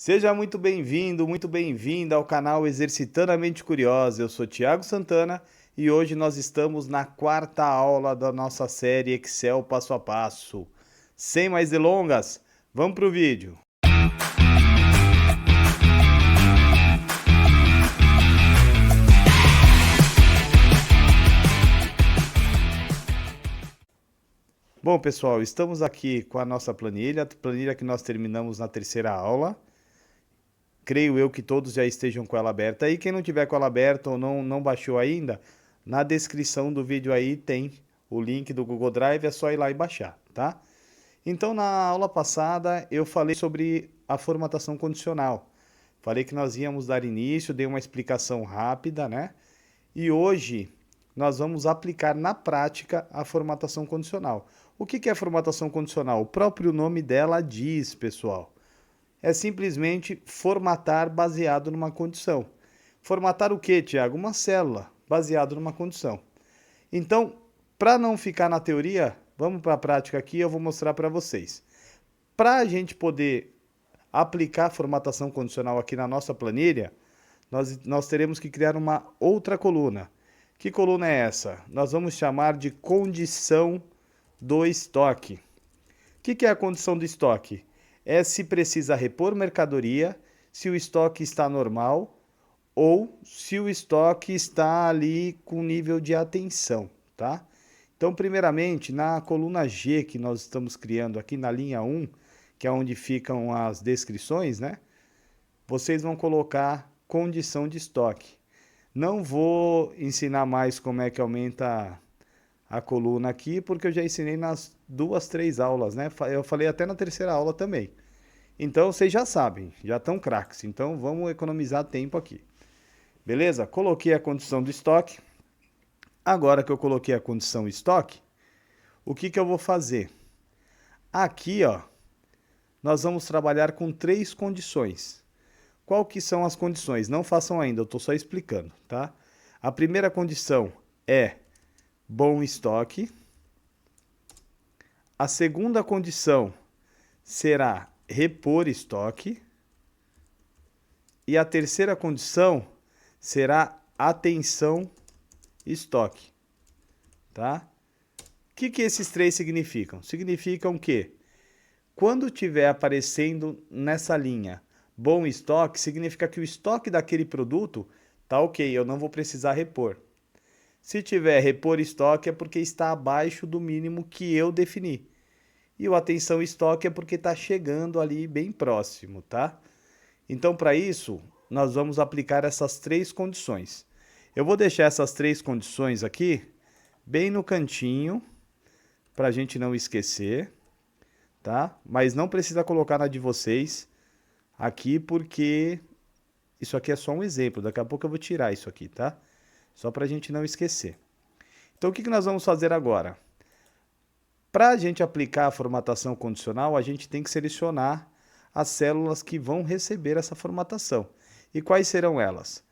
Seja muito bem-vinda ao canal Exercitando a Mente Curiosa. Eu sou Thiago Santana e hoje nós estamos na quarta aula da nossa série Excel passo a passo. Sem mais delongas, vamos para o vídeo. Bom, pessoal, estamos aqui com a nossa planilha que nós terminamos na terceira aula. Creio eu que todos já estejam com ela aberta. E quem não tiver com ela aberta ou não baixou ainda, na descrição do vídeo aí tem o link do Google Drive, é só ir lá e baixar, tá? Então, na aula passada, eu falei sobre a formatação condicional. Falei que nós íamos dar início, dei uma explicação rápida, né? E hoje nós vamos aplicar na prática a formatação condicional. O que é formatação condicional? O próprio nome dela diz, pessoal. É simplesmente formatar baseado numa condição. Formatar o que, Tiago? Uma célula baseado numa condição. Então, para não ficar na teoria, vamos para a prática aqui, eu vou mostrar para vocês. Para a gente poder aplicar a formatação condicional aqui na nossa planilha, nós teremos que criar uma outra coluna. Que coluna é essa? Nós vamos chamar de condição do estoque. O que é a condição do estoque? É se precisa repor mercadoria, se o estoque está normal ou se o estoque está ali com nível de atenção, tá? Então, primeiramente, na coluna G que nós estamos criando aqui na linha 1, que é onde ficam as descrições, né? Vocês vão colocar condição de estoque. Não vou ensinar mais como é que aumenta a coluna aqui, porque eu já ensinei nas 2, 3 aulas, né? Eu falei até na terceira aula também. Então, vocês já sabem, já estão craques. Então, vamos economizar tempo aqui. Beleza? Coloquei a condição do estoque. Agora que eu coloquei a condição estoque, o que eu vou fazer? Aqui, ó, nós vamos trabalhar com 3 condições. Qual que são as condições? Não façam ainda, eu estou só explicando, tá? A primeira condição é bom estoque. A segunda condição será repor estoque. E a terceira condição será atenção estoque. Tá? O que esses 3 significam? Significam que quando estiver aparecendo nessa linha bom estoque, significa que o estoque daquele produto tá ok, eu não vou precisar repor. Se tiver repor estoque é porque está abaixo do mínimo que eu defini. E o atenção estoque é porque está chegando ali bem próximo, tá? Então, para isso, nós vamos aplicar essas 3 condições. Eu vou deixar essas 3 condições aqui bem no cantinho, para a gente não esquecer, tá? Mas não precisa colocar na de vocês aqui, porque isso aqui é só um exemplo. Daqui a pouco eu vou tirar isso aqui, tá? Só para a gente não esquecer. Então, o que nós vamos fazer agora? Para a gente aplicar a formatação condicional, a gente tem que selecionar as células que vão receber essa formatação. E quais serão elas?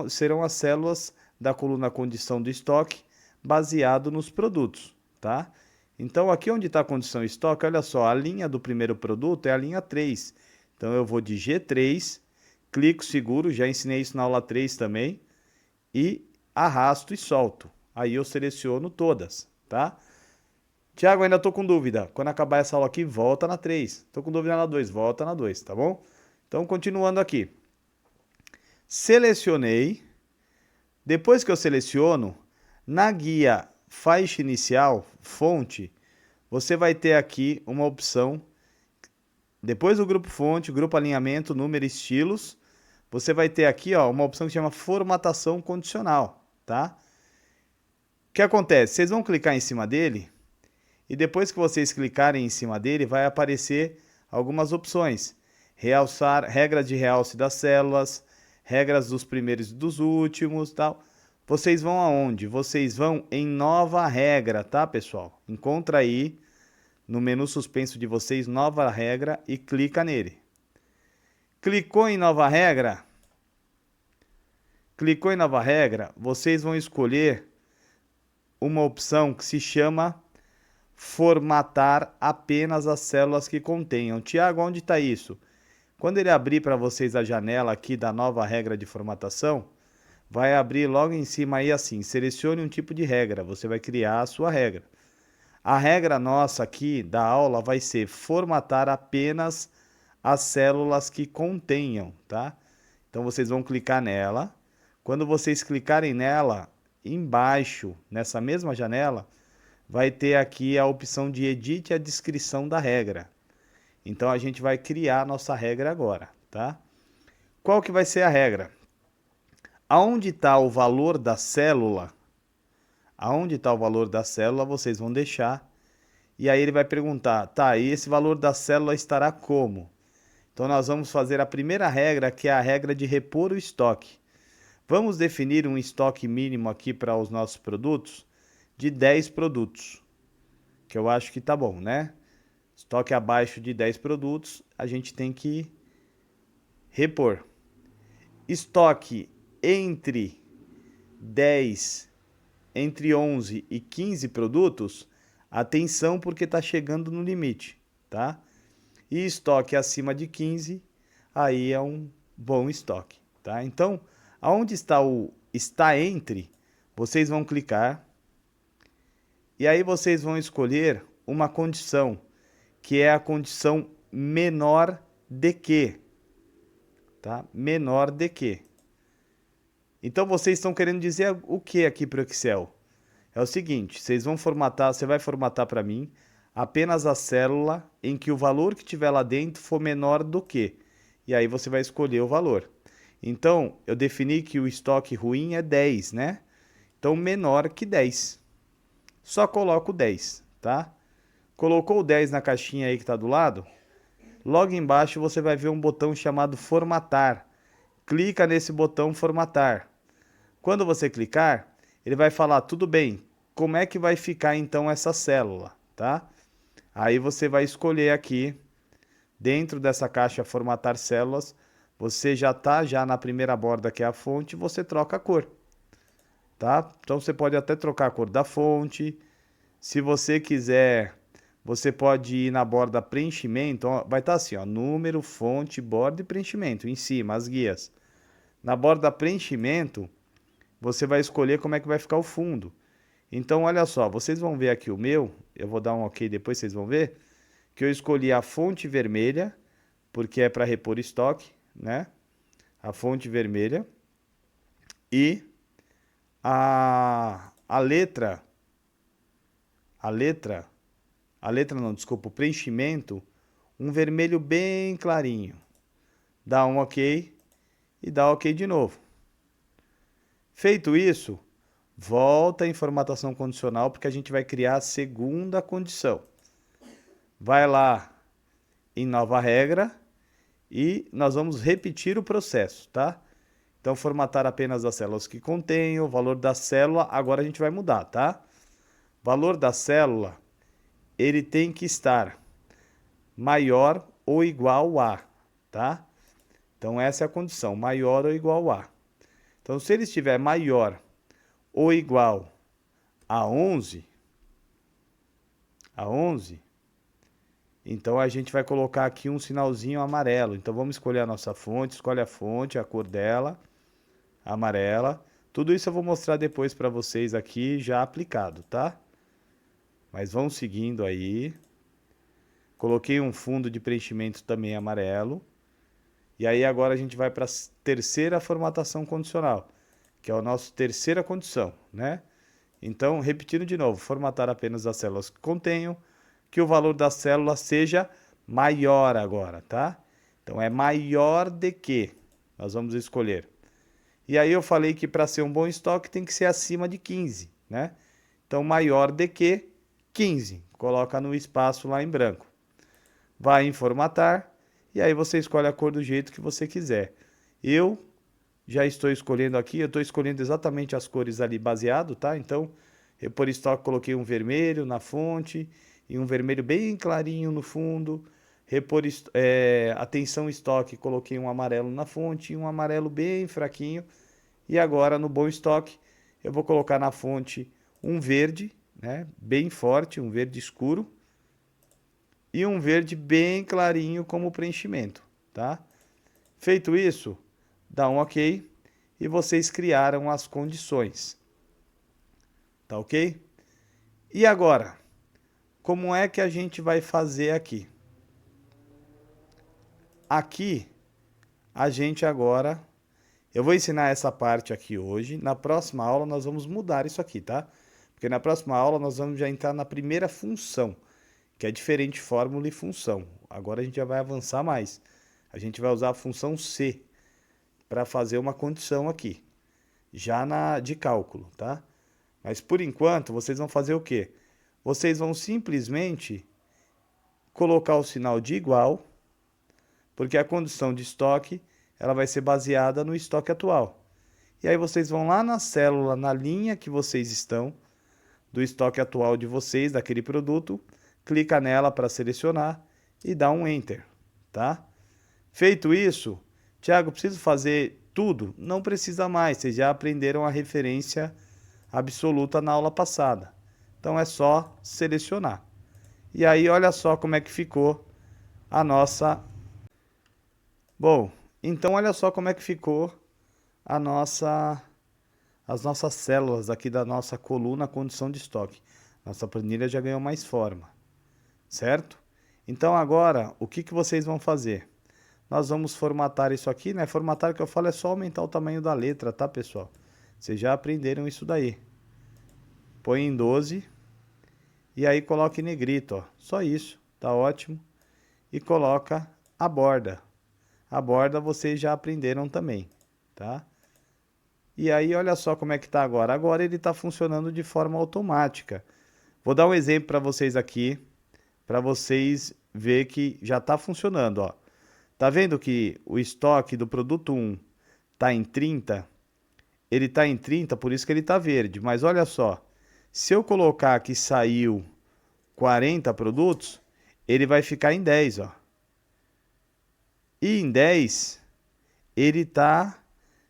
Serão as células da coluna condição do estoque, baseado nos produtos, tá? Então, aqui onde está a condição estoque, olha só, a linha do primeiro produto é a linha 3. Então, eu vou de G3, clico seguro, já ensinei isso na aula 3 também, e arrasto e solto. Aí eu seleciono todas, tá? Tiago, ainda estou com dúvida. Quando acabar essa aula aqui, volta na 3. Estou com dúvida na 2, volta na 2, tá bom? Então, continuando aqui. Selecionei. Depois que eu seleciono, na guia faixa inicial, fonte, você vai ter aqui uma opção. Depois do grupo fonte, grupo alinhamento, número e estilos, você vai ter aqui ó, uma opção que chama formatação condicional, tá? O que acontece? Vocês vão clicar em cima dele. E depois que vocês clicarem em cima dele, vai aparecer algumas opções. Realçar, regras de realce das células, regras dos primeiros e dos últimos, tal. Vocês vão aonde? Vocês vão em nova regra, tá, pessoal? Encontra aí no menu suspenso de vocês nova regra e clica nele. Clicou em nova regra? Clicou em nova regra, vocês vão escolher uma opção que se chama formatar apenas as células que contenham. Tiago, onde está isso? Quando ele abrir para vocês a janela aqui da nova regra de formatação, vai abrir logo em cima aí assim, selecione um tipo de regra, você vai criar a sua regra. A regra nossa aqui da aula vai ser formatar apenas as células que contenham, tá? Então vocês vão clicar nela. Quando vocês clicarem nela, embaixo, nessa mesma janela, vai ter aqui a opção de edite a descrição da regra. Então a gente vai criar a nossa regra agora, tá? Qual que vai ser a regra? Aonde está o valor da célula? Aonde está o valor da célula, vocês vão deixar. E aí ele vai perguntar, tá, e esse valor da célula estará como? Então nós vamos fazer a primeira regra, que é a regra de repor o estoque. Vamos definir um estoque mínimo aqui para os nossos produtos de 10 produtos, que eu acho que tá bom, né? Estoque abaixo de 10 produtos, a gente tem que repor. Estoque entre 10, entre 11 e 15 produtos, atenção porque está chegando no limite, tá? E estoque acima de 15, aí é um bom estoque, tá? Então, aonde está o está entre, vocês vão clicar e aí vocês vão escolher uma condição, que é a condição menor de que, tá? Menor de que. Então vocês estão querendo dizer o que aqui para o Excel? É o seguinte, vocês vão formatar, você vai formatar para mim apenas a célula em que o valor que tiver lá dentro for menor do que. E aí você vai escolher o valor. Então, eu defini que o estoque ruim é 10, né? Então, menor que 10. Só coloco 10, tá? Colocou o 10 na caixinha aí que está do lado? Logo embaixo você vai ver um botão chamado formatar. Clica nesse botão formatar. Quando você clicar, ele vai falar, tudo bem, como é que vai ficar então essa célula, tá? Aí você vai escolher aqui, dentro dessa caixa formatar células, você já está já na primeira borda que é a fonte, você troca a cor, tá? Então você pode até trocar a cor da fonte. Se você quiser, você pode ir na borda preenchimento, ó, vai estar assim, ó, número, fonte, borda e preenchimento, em cima, as guias. Na borda preenchimento, você vai escolher como é que vai ficar o fundo. Então, olha só, vocês vão ver aqui o meu, eu vou dar um ok depois, vocês vão ver, que eu escolhi a fonte vermelha, porque é para repor estoque, né? A fonte vermelha. E a letra não, desculpa, o preenchimento, um vermelho bem clarinho. Dá um ok e dá ok de novo. Feito isso, volta em formatação condicional, porque a gente vai criar a segunda condição. Vai lá em nova regra e nós vamos repetir o processo, tá? Então, formatar apenas as células que contêm, o valor da célula, agora a gente vai mudar, tá? Valor da célula, ele tem que estar maior ou igual a, tá? Então, essa é a condição, maior ou igual a. Então, se ele estiver maior ou igual a 11, então a gente vai colocar aqui um sinalzinho amarelo. Então, vamos escolher a nossa fonte, escolhe a fonte, a cor dela, amarela. Tudo isso eu vou mostrar depois para vocês aqui já aplicado, tá? Mas vão seguindo aí. Coloquei um fundo de preenchimento também amarelo. E aí agora a gente vai para a terceira formatação condicional, que é a nossa terceira condição, né? Então, repetindo de novo, formatar apenas as células que contenham, que o valor da célula seja maior agora, tá? Então, é maior de que nós vamos escolher. E aí eu falei que para ser um bom estoque tem que ser acima de 15, né? Então, maior de que 15. Coloca no espaço lá em branco. Vai em formatar e aí você escolhe a cor do jeito que você quiser. Eu já estou escolhendo aqui, eu estou escolhendo exatamente as cores ali baseado, tá? Então, eu por estoque coloquei um vermelho na fonte e um vermelho bem clarinho no fundo. Atenção estoque, coloquei um amarelo na fonte e um amarelo bem fraquinho. E agora no bom estoque, eu vou colocar na fonte um verde, né? Bem forte, um verde escuro. E um verde bem clarinho como preenchimento, tá? Feito isso, dá um OK e vocês criaram as condições, tá ok? E agora, como é que a gente vai fazer aqui? Aqui, a gente agora... Eu vou ensinar essa parte aqui hoje. Na próxima aula, nós vamos mudar isso aqui, tá? Porque na próxima aula, nós vamos já entrar na primeira função, que é diferente fórmula e função. Agora a gente já vai avançar mais. A gente vai usar a função C para fazer uma condição aqui, já de cálculo, tá? Mas por enquanto, vocês vão fazer o quê? Vocês vão simplesmente colocar o sinal de igual, porque a condição de estoque ela vai ser baseada no estoque atual. E aí vocês vão lá na célula, na linha que vocês estão, do estoque atual de vocês, daquele produto, clica nela para selecionar e dá um Enter, tá? Feito isso, Thiago, preciso fazer tudo? Não precisa mais, vocês já aprenderam a referência absoluta na aula passada. Então é só selecionar. E aí olha só como é que ficou a nossa... Bom, então olha só como é que ficou as nossas células aqui da nossa coluna condição de estoque. Nossa planilha já ganhou mais forma, certo? Então agora, o que vocês vão fazer? Nós vamos formatar isso aqui, né? Formatar que eu falo é só aumentar o tamanho da letra, tá, pessoal? Vocês já aprenderam isso daí. Põe em 12 e aí coloca em negrito, ó. Só isso, tá ótimo. E coloca a borda. A borda vocês já aprenderam também, tá? E aí olha só como é que tá agora. Agora ele está funcionando de forma automática. Vou dar um exemplo para vocês aqui, para vocês ver que já está funcionando, ó. Tá vendo que o estoque do produto 1 está em 30? Ele está em 30, por isso que ele está verde. Mas olha só, se eu colocar que saiu 40 produtos, ele vai ficar em 10, ó. E em 10, ele está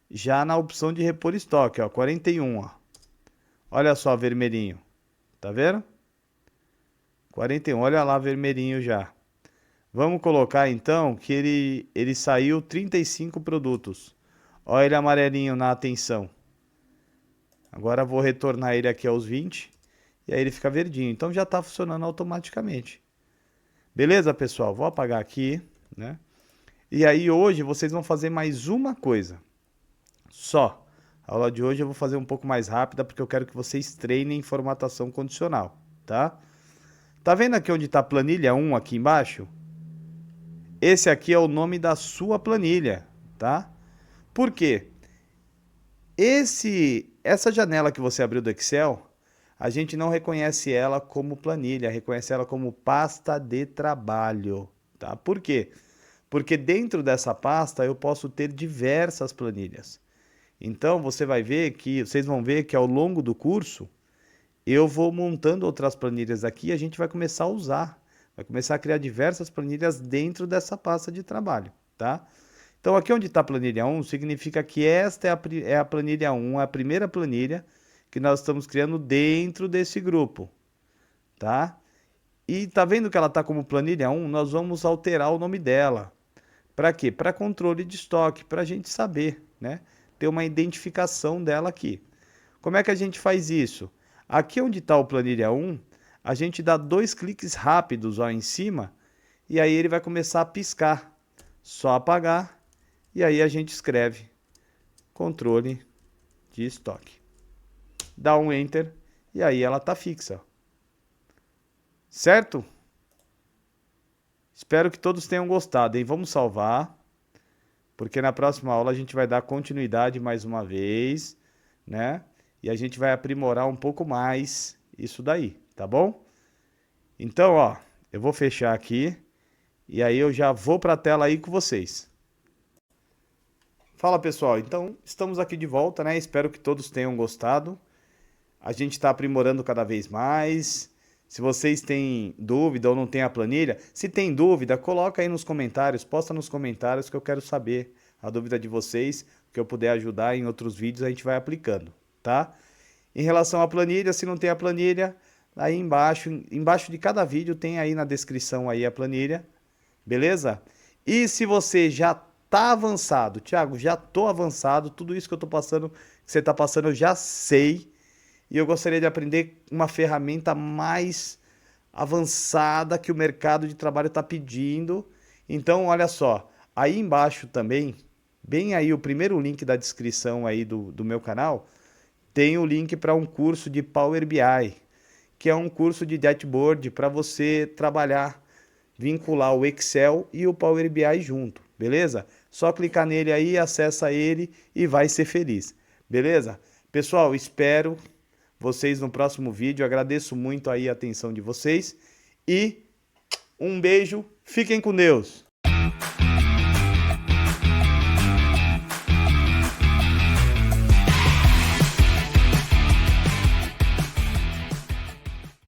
já na opção de repor estoque, ó, 41, ó. Olha só, vermelhinho. Tá vendo? 41, olha lá, vermelhinho já. Vamos colocar então que ele saiu 35 produtos. Olha ele amarelinho na atenção. Agora vou retornar ele aqui aos 20 e aí ele fica verdinho. Então já está funcionando automaticamente. Beleza, pessoal? Vou apagar aqui, né? E aí hoje vocês vão fazer mais uma coisa. Só. A aula de hoje eu vou fazer um pouco mais rápida porque eu quero que vocês treinem formatação condicional, tá? Tá vendo aqui onde está a planilha 1 aqui embaixo? Esse aqui é o nome da sua planilha, tá? Por quê? Essa janela que você abriu do Excel, a gente não reconhece ela como planilha, reconhece ela como pasta de trabalho, tá? Por quê? Porque dentro dessa pasta eu posso ter diversas planilhas. Então vocês vão ver que ao longo do curso eu vou montando outras planilhas aqui e a gente vai começar a usar. Vai começar a criar diversas planilhas dentro dessa pasta de trabalho, tá? Então aqui onde está a planilha 1 significa que esta é a planilha 1, a primeira planilha que nós estamos criando dentro desse grupo, tá? E tá vendo que ela está como planilha 1? Nós vamos alterar o nome dela. Para quê? Para controle de estoque, para a gente saber, né? Ter uma identificação dela aqui. Como é que a gente faz isso? Aqui onde está o planilha 1, a gente dá 2 cliques rápidos ó, em cima e aí ele vai começar a piscar. Só apagar e aí a gente escreve controle de estoque. Dá um Enter e aí ela está fixa. Certo? Espero que todos tenham gostado, hein? Vamos salvar, porque na próxima aula a gente vai dar continuidade mais uma vez, né? E a gente vai aprimorar um pouco mais isso daí, tá bom? Então, ó, eu vou fechar aqui e aí eu já vou para a tela aí com vocês. Fala, pessoal. Então, estamos aqui de volta, né? Espero que todos tenham gostado. A gente está aprimorando cada vez mais. Se vocês têm dúvida ou não têm a planilha, se tem dúvida, coloca aí nos comentários, posta nos comentários que eu quero saber a dúvida de vocês, que eu puder ajudar em outros vídeos a gente vai aplicando, tá? Em relação à planilha, se não tem a planilha, aí embaixo de cada vídeo tem aí na descrição aí a planilha, beleza? E se você já tá avançado, Thiago, já tô avançado, tudo isso que eu tô passando, que você tá passando, eu já sei. E eu gostaria de aprender uma ferramenta mais avançada que o mercado de trabalho está pedindo. Então, olha só, aí embaixo também, bem aí o primeiro link da descrição aí do meu canal, tem o link para um curso de Power BI, que é um curso de dashboard para você trabalhar, vincular o Excel e o Power BI junto, beleza? Só clicar nele aí, acessa ele e vai ser feliz, beleza? Pessoal, espero vocês no próximo vídeo. Agradeço muito aí a atenção de vocês e um beijo. Fiquem com Deus.